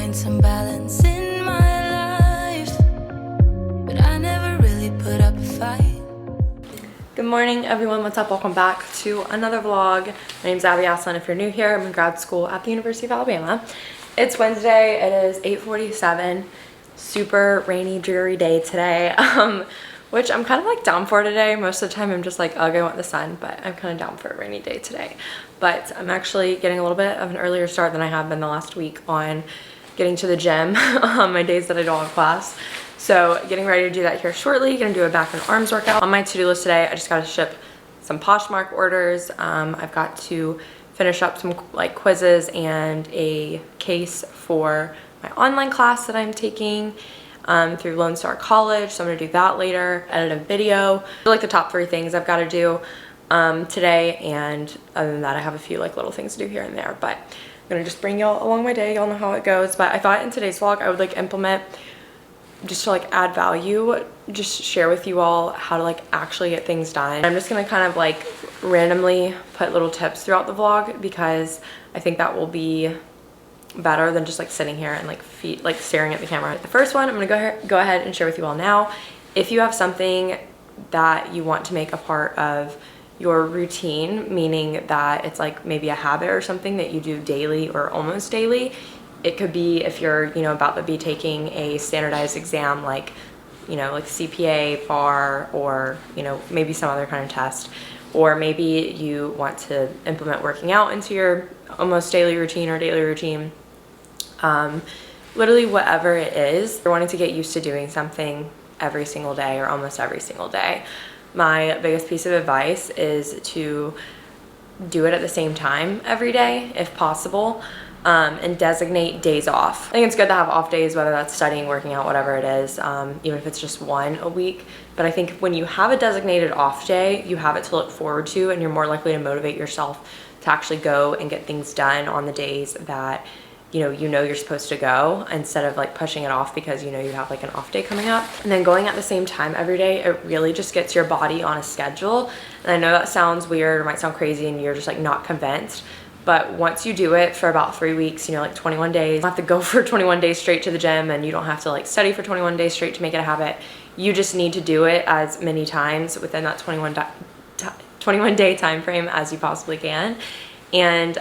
find some balance in my life, but I never really put up a fight. Good morning, everyone. What's up? Welcome back to another vlog. My name's Asselin. If you're new here, I'm in grad school at the University of Alabama. It's Wednesday. It is 8:47. Super rainy, dreary day today, which I'm kind of like down for today. Most of the time I'm just like, ugh, I want the sun, but I'm kind of down for a rainy day today. But I'm actually getting a little bit of an earlier start than I have been the last week on getting to the gym on my days that I don't have class. So getting ready to do that here shortly. Gonna do a back and arms workout. On my to-do list today, I just gotta ship some Poshmark orders. I've got to finish up some like quizzes and a case for my online class that I'm taking through Lone Star College. So I'm gonna do that later, edit a video. Those are like the top 3 things I've gotta do today. And other than that, I have a few like little things to do here and there, but I'm gonna just bring y'all along my day. Y'all know how it goes. But I thought in today's vlog, I would like implement, just to like add value, just share with you all how to like actually get things done. I'm just gonna kind of like randomly put little tips throughout the vlog because I think that will be better than just like sitting here and like staring at the camera. The first one I'm gonna go ahead and share with you all now. If you have something that you want to make a part of your routine, meaning that it's like maybe a habit or something that you do daily or almost daily. It could be if you're, you know, about to be taking a standardized exam like, you know, like CPA, bar, or, you know, maybe some other kind of test. Or maybe you want to implement working out into your almost daily routine or daily routine. Literally whatever it is, you're wanting to get used to doing something every single day or almost every single day. My biggest piece of advice is to do it at the same time every day if possible. And designate days off. I think it's good to have off days, whether that's studying, working out, whatever it is, even if it's just one a week. But I think when you have a designated off day, you have it to look forward to, and you're more likely to motivate yourself to actually go and get things done on the days that you know you're supposed to go, instead of like pushing it off because you know you have like an off day coming up. And then going at the same time every day, it really just gets your body on a schedule. And I know that sounds weird or might sound crazy and you're just like not convinced. But once you do it for about 3 weeks, you know, like 21 days, you don't have to go for 21 days straight to the gym, and you don't have to like study for 21 days straight to make it a habit. You just need to do it as many times within that 21 day time frame as you possibly can. And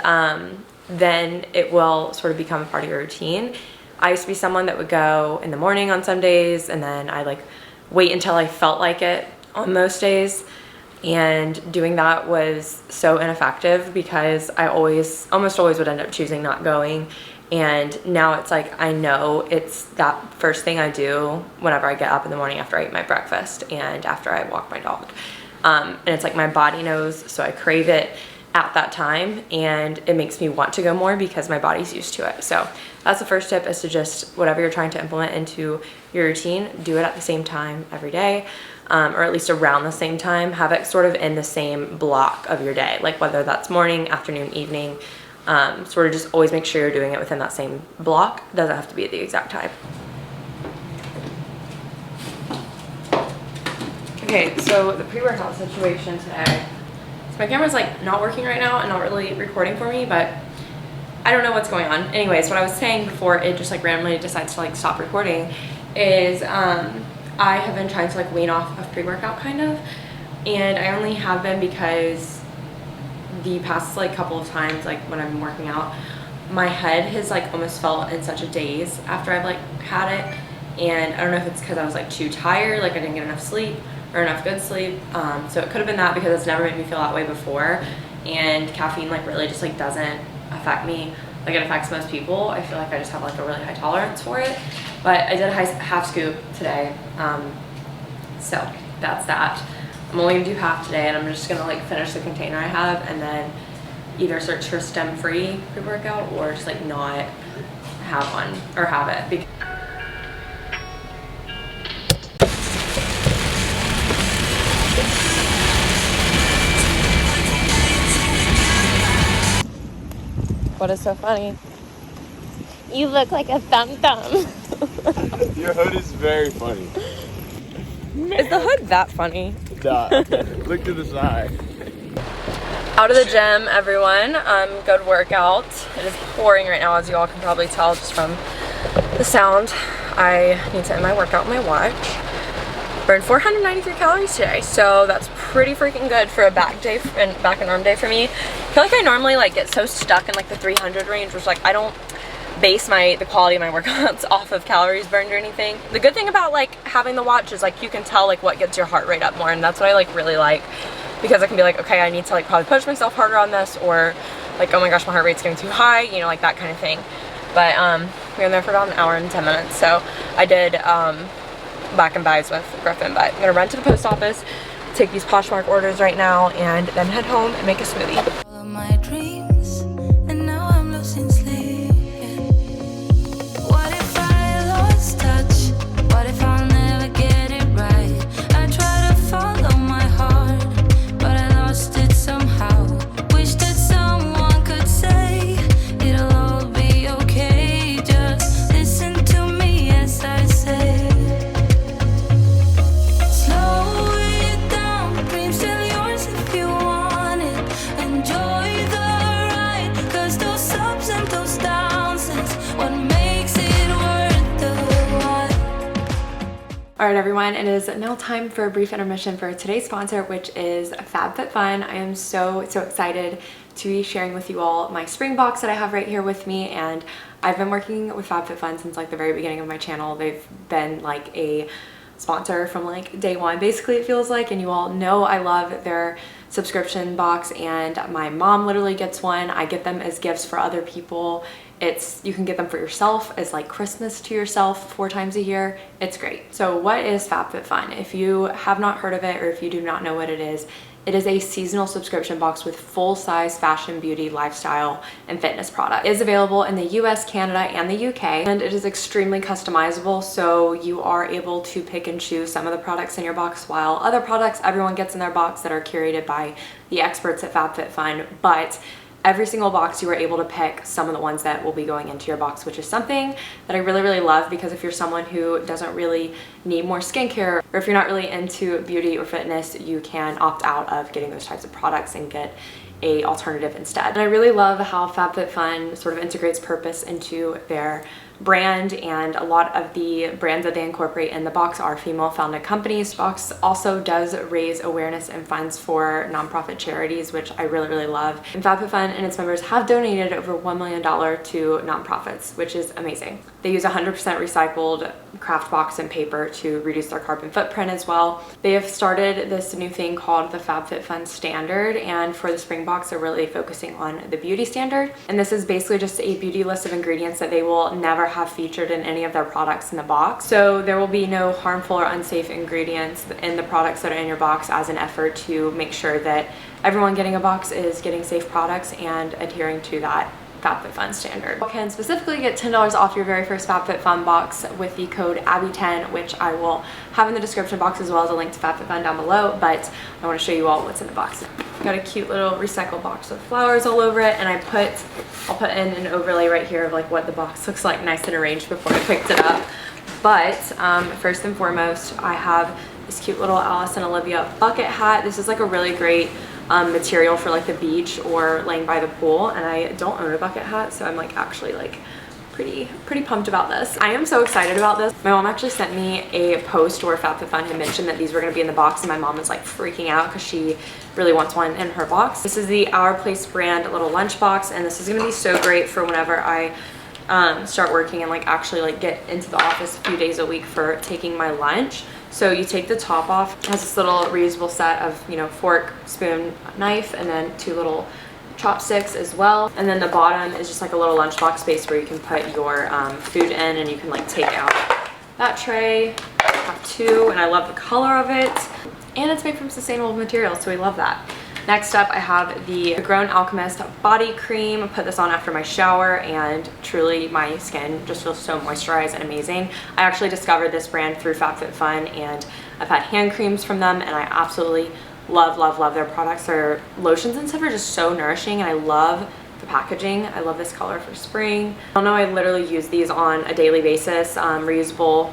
then it will sort of become a part of your routine. I used to be someone that would go in the morning on some days, and then I like wait until I felt like it on most days. And doing that was so ineffective because I almost always would end up choosing not going. And now it's like, I know it's that first thing I do whenever I get up in the morning after I eat my breakfast and after I walk my dog. And it's like my body knows, so I crave it at that time, and it makes me want to go more because my body's used to it. So that's the first tip, is to just, whatever you're trying to implement into your routine, do it at the same time every day. Or at least around the same time. Have it sort of in the same block of your day, like whether that's morning, afternoon, evening. Sort of just always make sure you're doing it within that same block. It doesn't have to be at the exact time. Okay, so the pre-workout situation today. So my camera's like not working right now and not really recording for me, but I don't know what's going on. Anyways, what I was saying before it just like randomly decides to like stop recording is I have been trying to like wean off of pre-workout kind of, and I only have been because the past like couple of times, like when I've been working out, my head has like almost felt in such a daze after I've like had it. And I don't know if it's because I was like too tired, like I didn't get enough sleep or enough good sleep. So it could have been that, because it's never made me feel that way before. And caffeine like really just like doesn't affect me like it affects most people. I feel like I just have like a really high tolerance for it. But I did a half scoop today, so that's that. I'm only gonna do half today, and I'm just gonna like finish the container I have, and then either search for stem-free pre-workout or just like not have one, or have it. What is so funny? You look like a thumb. Your hood is very funny. Is the hood that funny? Duh. Look to the side. Out of the gym, everyone. Good workout. It is pouring right now, as you all can probably tell just from the sound. I need to end my workout with my watch. Burned 493 calories today, so that's pretty freaking good for a back day and back and arm day for me. I feel like I normally like get so stuck in like the 300 range, which like I don't base the quality of my workouts off of calories burned or anything. The good thing about like having the watch is like you can tell like what gets your heart rate up more, and that's what I like really like, because I can be like, okay, I need to like probably push myself harder on this, or like, oh my gosh, my heart rate's getting too high, you know, like that kind of thing. But we were there for about an hour and 10 minutes, so I did back and buys with Griffin. But I'm gonna run to the post office, take these Poshmark orders right now, and then head home and make a smoothie. All of my dreams, and now I'm losing sleep. What if I lost touch? What if I'll never get it right? I try to follow my heart, but I lost it somehow. Wish that someone could say it'll all be okay. Just listen to me as I say. Slow it down, dreams still yours if you want it. Enjoy the ride, 'cause those ups and those downs is what makes it worth the while. Alright everyone, it is now time for a brief intermission for today's sponsor, which is FabFitFun. I am so excited to be sharing with you all my spring box that I have right here with me, and I've been working with FabFitFun since like the very beginning of my channel. They've been like a sponsor from like day one, basically, it feels like, and you all know I love their subscription box, and my mom literally gets one. I get them as gifts for other people. You can get them for yourself as like Christmas to yourself 4 times a year. It's great. So what is FabFitFun? If you have not heard of it, or if you do not know what it is a seasonal subscription box with full-size fashion, beauty, lifestyle, and fitness products. It is available in the US, Canada, and the UK, and it is extremely customizable, so you are able to pick and choose some of the products in your box, while other products everyone gets in their box that are curated by the experts at FabFitFun. But every single box you are able to pick some of the ones that will be going into your box, which is something that I really love, because if you're someone who doesn't really need more skincare, or if you're not really into beauty or fitness, you can opt out of getting those types of products and get a alternative instead. And I really love how FabFitFun sort of integrates purpose into their brand, and a lot of the brands that they incorporate in the box are female-founded companies. Box also does raise awareness and funds for nonprofit charities, which I really love. And FabFitFun and its members have donated over $1 million to nonprofits, which is amazing. They use 100% recycled craft box and paper to reduce their carbon footprint as well. They have started this new thing called the FabFitFun Standard, and for the spring box they're really focusing on the beauty standard. And this is basically just a beauty list of ingredients that they will never have featured in any of their products in the box. So there will be no harmful or unsafe ingredients in the products that are in your box, as an effort to make sure that everyone getting a box is getting safe products and adhering to that FabFitFun standard. You can specifically get $10 off your very first FabFitFun box with the code AAPI10, which I will have in the description box, as well as a link to FabFitFun down below. But I want to show you all what's in the box. Got a cute little recycled box with flowers all over it, and I'll put in an overlay right here of like what the box looks like, nice and arranged, before I picked it up. But first and foremost, I have this cute little Alice and Olivia bucket hat. This is like a really great material for like the beach or laying by the pool, and I don't own a bucket hat, so I'm like actually like pretty pumped about this. I am so excited about this. My mom actually sent me a post where FabFitFun had mentioned that these were going to be in the box, and my mom was like freaking out because she really wants one in her box. This is the Our Place brand little lunch box, and this is going to be so great for whenever I start working and like actually like get into the office a few days a week for taking my lunch. So you take the top off. It has this little reusable set of, you know, fork, spoon, knife, and then 2 little chopsticks as well. And then the bottom is just like a little lunchbox space where you can put your food in, and you can like take out that tray. I have 2, and I love the color of it. And it's made from sustainable materials, so we love that. Next up, I have the Grown Alchemist body cream. I put this on after my shower, and truly my skin just feels so moisturized and amazing. I actually discovered this brand through FabFitFun, and I've had hand creams from them, and I absolutely love their products. Their lotions and stuff are just so nourishing, and I love the packaging. I love this color for spring. I don't know, I literally use these on a daily basis. Reusable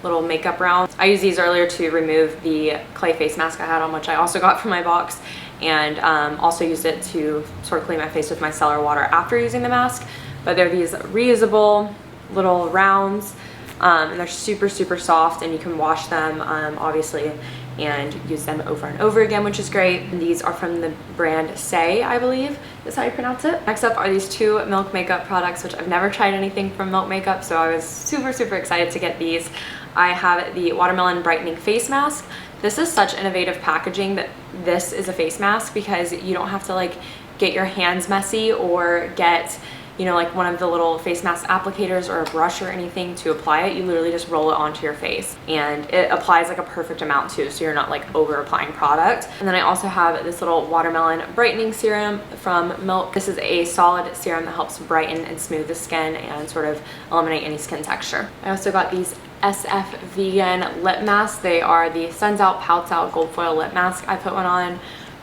little makeup rounds. I used these earlier to remove the clay face mask I had on, which I also got from my box, and also used it to sort of clean my face with my micellar water after using the mask. But they're these reusable little rounds, and they're super, super soft, and you can wash them, obviously, and use them over and over again, which is great. And these are from the brand Say, I believe is how you pronounce it. Next up are these two Milk Makeup products, which I've never tried anything from Milk Makeup, so I was super, super excited to get these. I have the Watermelon Brightening Face Mask. This is such innovative packaging that this is a face mask, because you don't have to like get your hands messy or get, you know, like one of the little face mask applicators or a brush or anything to apply it. You literally just roll it onto your face, and it applies like a perfect amount too, so you're not like over applying product. And then I also have this little Watermelon Brightening Serum from Milk. This is a solid serum that helps brighten and smooth the skin and sort of eliminate any skin texture. I also got these SF Vegan Lip Masks. They are the Suns Out, Pouts Out Gold Foil Lip Mask. I put one on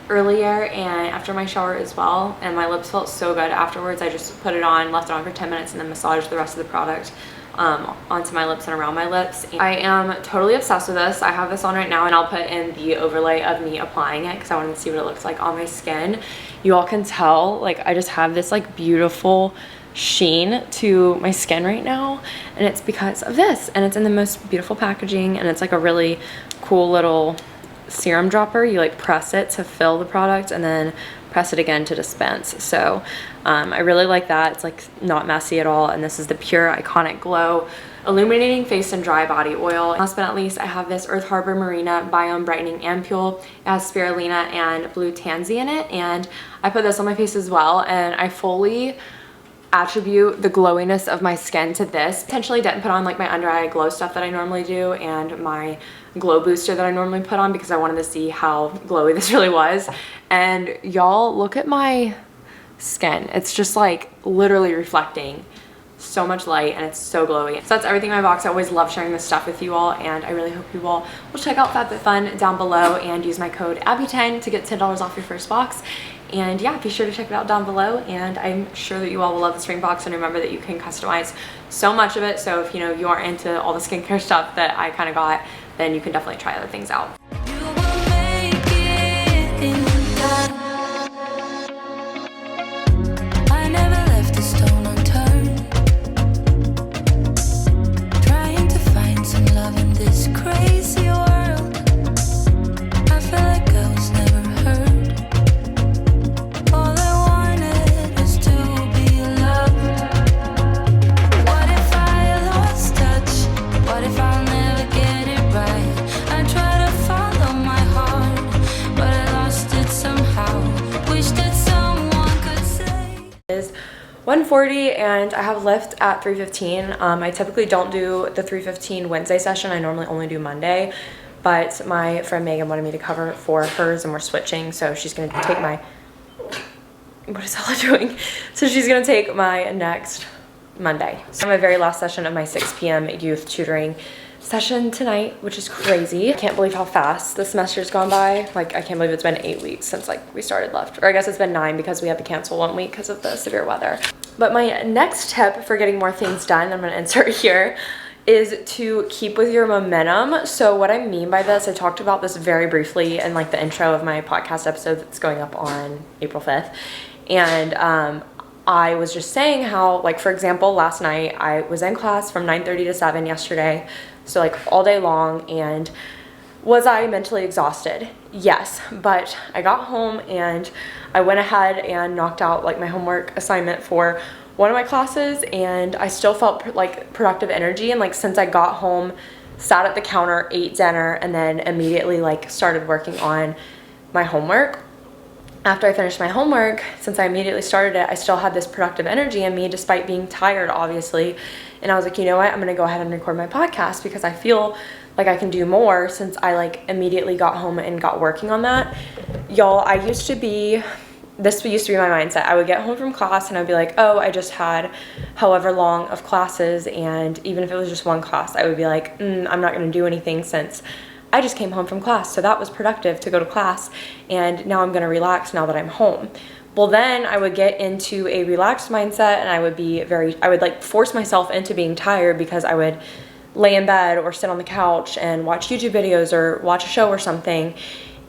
earlier and after my shower as well, and my lips felt so good afterwards. I just put it on, left it on for 10 minutes, and then massaged the rest of the product onto my lips and around my lips. I am totally obsessed with this. I have this on right now, and I'll put in the overlay of me applying it because I wanted to see what it looks like on my skin. You all can tell, like, I just have this like beautiful sheen to my skin right now, and it's because of this, and it's in the most beautiful packaging, and it's like a really cool little serum dropper. You like press it to fill the product and then press it again to dispense. So I really like that. It's like not messy at all, and this is the Pure Iconic Glow Illuminating Face and Dry Body Oil. Last but not least, I have this Earth Harbor Marina Biome Brightening Ampule. It has spirulina and blue tansy in it, and I put this on my face as well, and I fully attribute the glowiness of my skin to this. Potentially didn't put on like my under eye glow stuff that I normally do and my glow booster that I normally put on because I wanted to see how glowy this really was. And y'all, look at my skin. It's just like literally reflecting so much light, and it's so glowy. So that's everything in my box. I always love sharing this stuff with you all, and I really hope you all will check out FabFitFun down below and use my code AAPI10 to get $10 off your first box. And yeah, be sure to check it out down below, and I'm sure that you all will love the spring box, and remember that you can customize so much of it. So if you know you aren't into all the skincare stuff that I kind of got, then you can definitely try other things out. You will make it in time. I never left a stone unturned, trying to find some love in this crazy world. I feel like I was never heard. All I wanted is to be loved. What if I lost touch? What if I'll never get it right? I try to follow my heart, but I lost it somehow. Wish that someone could say. Is 1:40 and I have lift at 3:15. I typically don't do the 3:15 Wednesday session. I normally only do Monday, but my friend Megan wanted me to cover for hers, and we're switching, so she's gonna take my, what is Ella doing? So she's gonna take my next Monday. So my very last session of my 6 p.m. youth tutoring session tonight, which is crazy. I can't believe how fast the semester's gone by. Like, I can't believe it's been 8 weeks since like we started lift, or I guess it's been 9 because we had to cancel 1 week because of the severe weather. But my next tip for getting more things done, I'm gonna insert here, is to keep with your momentum. So what I mean by this, I talked about this very briefly in like the intro of my podcast episode that's going up on April 5th. And I was just saying how, like, for example, last night I was in class from 9:30 to 7 yesterday, so like all day long. And was I mentally exhausted? Yes, but I got home and I went ahead and knocked out like my homework assignment for one of my classes, and I still felt like productive energy. And like, since I got home, sat at the counter, ate dinner, and then immediately like started working on my homework. After I finished my homework, since I immediately started it, I still had this productive energy in me despite being tired, obviously. And I was like, you know what, I'm gonna go ahead and record my podcast because I feel like I can do more since I like immediately got home and got working on that. Y'all, this used to be my mindset. I would get home from class and I'd be like, oh, I just had however long of classes, and even if it was just one class, I would be like, I'm not gonna do anything since I just came home from class, so that was productive to go to class, and now I'm gonna relax now that I'm home. Well, then I would get into a relaxed mindset, and I would like force myself into being tired because I would lay in bed or sit on the couch and watch YouTube videos or watch a show or something,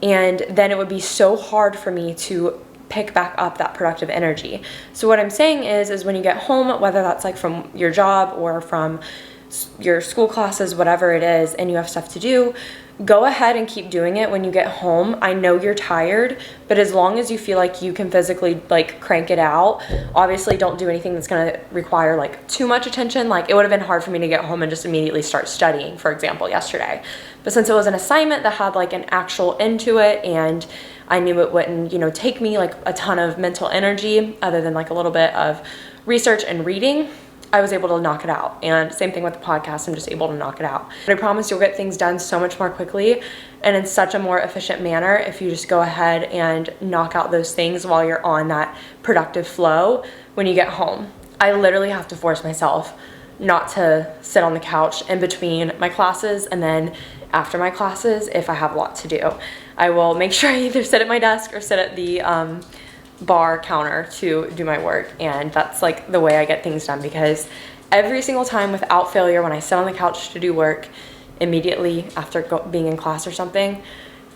and then it would be so hard for me to pick back up that productive energy. So what I'm saying is when you get home, whether that's like from your job or from your school classes, whatever it is, and you have stuff to do, go ahead and keep doing it when you get home. I know you're tired, but as long as you feel like you can physically like crank it out, obviously don't do anything that's going to require like too much attention. Like it would have been hard for me to get home and just immediately start studying, for example, yesterday. But since it was an assignment that had like an actual end to it, and I knew it wouldn't, you know, take me like a ton of mental energy other than like a little bit of research and reading, I was able to knock it out. And same thing with the podcast, I'm just able to knock it out. But I promise you'll get things done so much more quickly and in such a more efficient manner if you just go ahead and knock out those things while you're on that productive flow when you get home. I literally have to force myself not to sit on the couch in between my classes and then after my classes if I have a lot to do. I will make sure I either sit at my desk or sit at the bar counter to do my work, and that's like the way I get things done, because every single time without failure when I sit on the couch to do work immediately after being in class or something,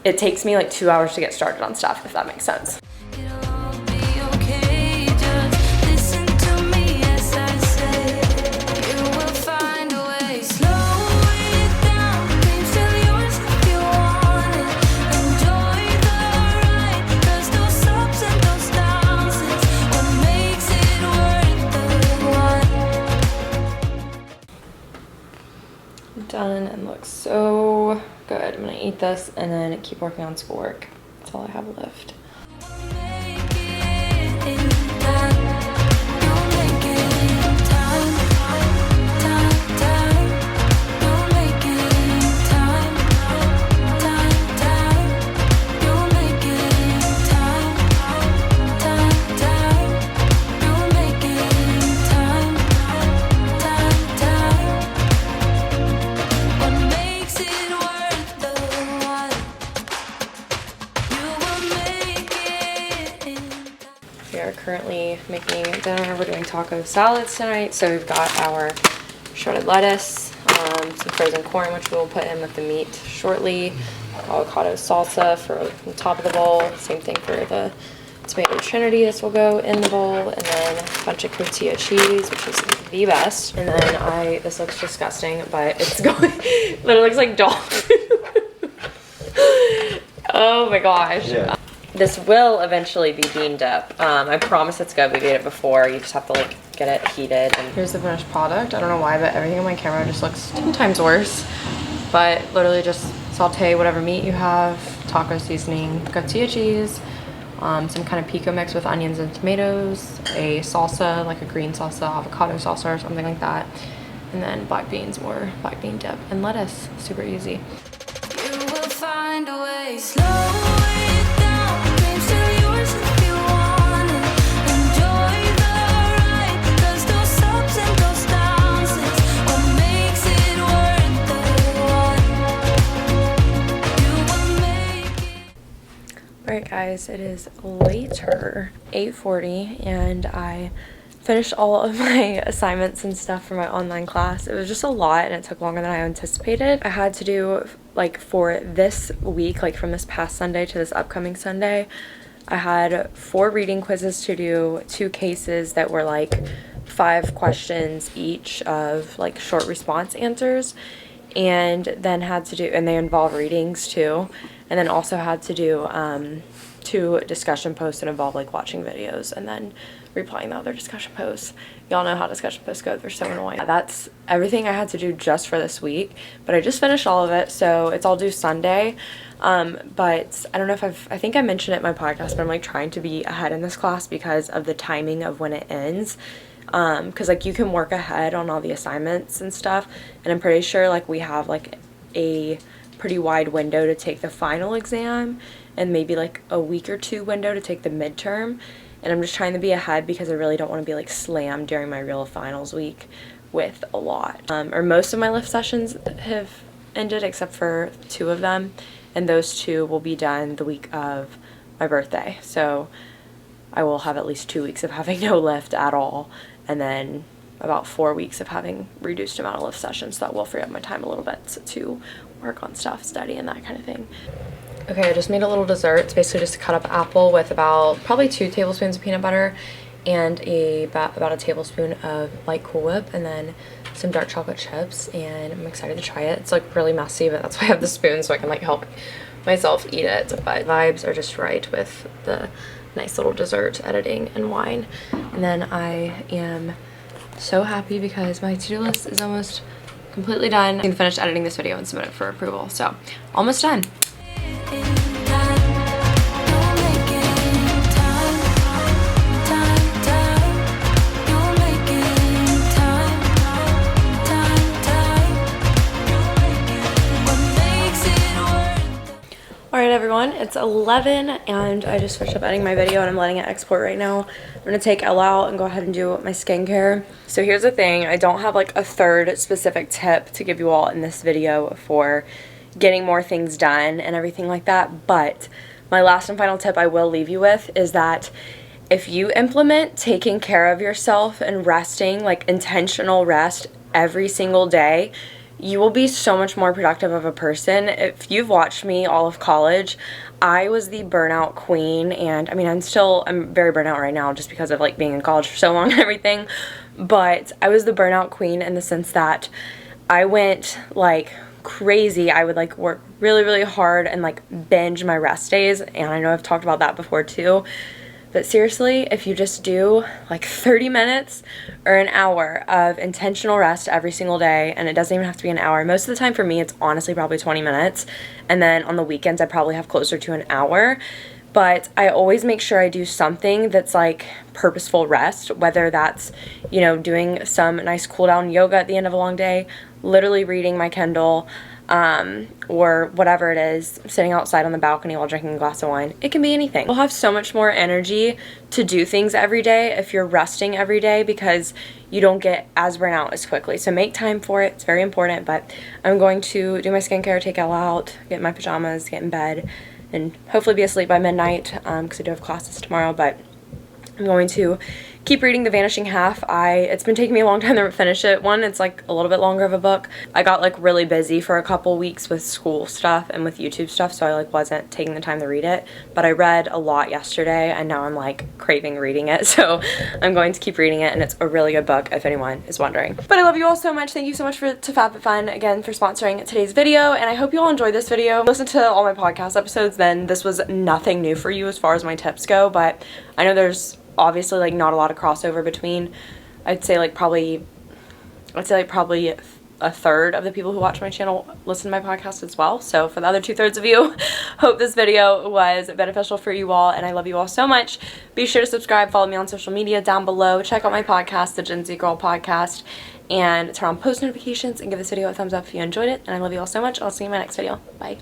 it takes me like 2 hours to get started on stuff, if that makes sense. It'll all be okay, just listen to me as I say. You will find a way, slow it down, dreams still yours if you want it. Enjoy the ride, 'cause those ups and those downs is what makes it worth the while. Done and looks so good. I'm gonna eat this and then keep working on schoolwork. That's all I have left. Make it in time. You'll make it in time. Time. You'll make it in time. Time. You'll make it in time. Time. You'll make it in time. Time. What makes it worth the while? You will make it in time. We are currently making dinner. We're doing taco salads tonight. So we've got our shredded lettuce, some frozen corn, which we'll put in with the meat shortly, avocado salsa for the top of the bowl, same thing for the tomato trinity. This will go in the bowl, and then a bunch of cotija cheese, which is the best. And then this looks disgusting, but it's going, literally looks like dog food. Oh my gosh. Yeah. This will eventually be bean dip. I promise it's good. We made it before. You just have to like get it heated. And here's the finished product. I don't know why, but everything on my camera just looks 10 times worse. But literally just saute whatever meat you have, taco seasoning, cotija cheese, some kind of pico mix with onions and tomatoes, a salsa, like a green salsa, avocado salsa or something like that. And then black beans or black bean dip and lettuce. Super easy. You will find a way, slow it down, dreams still yours if you want it. Enjoy the ride, 'cause those ups and those downs is what makes it worth the while. You will make it. Alright guys, it is later, 8:40, and I finished all of my assignments and stuff for my online class. It was just a lot and it took longer than I anticipated. I had to do, like, for this week, like from this past Sunday to this upcoming Sunday, I had 4 reading quizzes to do, 2 cases that were like 5 questions each of like short response answers, and then had to do, and they involve readings too, and then also had to do 2 discussion posts that involve like watching videos and then replying to other discussion posts. Y'all know how discussion posts go, they're so annoying. That's everything I had to do just for this week, but I just finished all of it, so it's all due Sunday. But I don't know if I think I mentioned it in my podcast, but I'm like trying to be ahead in this class because of the timing of when it ends. Because like you can work ahead on all the assignments and stuff, and I'm pretty sure like we have like a pretty wide window to take the final exam and maybe like a week or 2 window to take the midterm. And I'm just trying to be ahead because I really don't want to be like slammed during my real finals week with a lot. Or most of my lift sessions have ended except for 2 of them, and those 2 will be done the week of my birthday. So I will have at least 2 weeks of having no lift at all, and then about 4 weeks of having reduced amount of lift sessions. So that will free up my time a little bit to work on stuff, study, and that kind of thing. Okay, I just made a little dessert. It's basically just a cut up apple with about probably 2 tablespoons of peanut butter and about a tablespoon of light Cool Whip, and then some dark chocolate chips, and I'm excited to try it. It's like really messy, but that's why I have the spoon so I can like help myself eat it. But vibes are just right with the nice little dessert, editing, and wine. And then I am so happy because my to-do list is almost completely done. I can finish editing this video and submit it for approval. So almost done. Alright everyone, it's 11 and I just finished up editing my video and I'm letting it export right now. I'm going to take Ella out and go ahead and do my skincare. So here's the thing, I don't have like a third specific tip to give you all in this video for getting more things done and everything like that, but my last and final tip I will leave you with is that if you implement taking care of yourself and resting, like intentional rest every single day, you will be so much more productive of a person. If you've watched me all of college, I was the burnout queen, and I mean I'm very burnout right now just because of like being in college for so long and everything, but I was the burnout queen in the sense that I went like crazy. I would like work really hard and like binge my rest days, and I know I've talked about that before too. But seriously, if you just do like 30 minutes or an hour of intentional rest every single day, and it doesn't even have to be an hour. Most of the time for me, it's honestly probably 20 minutes. And then on the weekends, I probably have closer to an hour. But I always make sure I do something that's like purposeful rest, whether that's, you know, doing some nice cool down yoga at the end of a long day, literally reading my Kindle, or whatever it is, sitting outside on the balcony while drinking a glass of wine. It can be anything. You'll have so much more energy to do things every day if you're resting every day because you don't get as burnt out as quickly. So make time for it. It's very important. But I'm going to do my skincare, take Ella out, get in my pajamas, get in bed, and hopefully be asleep by midnight because I do have classes tomorrow. But I'm going to keep reading The Vanishing Half. It's been taking me a long time to finish it. One, it's like a little bit longer of a book. I got like really busy for a couple weeks with school stuff and with YouTube stuff, so I like wasn't taking the time to read it. But I read a lot yesterday and now I'm like craving reading it, so I'm going to keep reading it, and it's a really good book if anyone is wondering. But I love you all so much. Thank you so much to FabFitFun again for sponsoring today's video, and I hope you all enjoyed this video. Listen to all my podcast episodes, then this was nothing new for you as far as my tips go, but I know there's obviously like not a lot of crossover between, I'd say probably a third of the people who watch my channel listen to my podcast as well. So for the other 2/3 of you, hope this video was beneficial for you all, and I love you all so much. Be sure to subscribe, follow me on social media down below, check out my podcast, the Gen Z Girl Podcast, and turn on post notifications and give this video a thumbs up if you enjoyed it. And I love you all so much. I'll see you in my next video. Bye.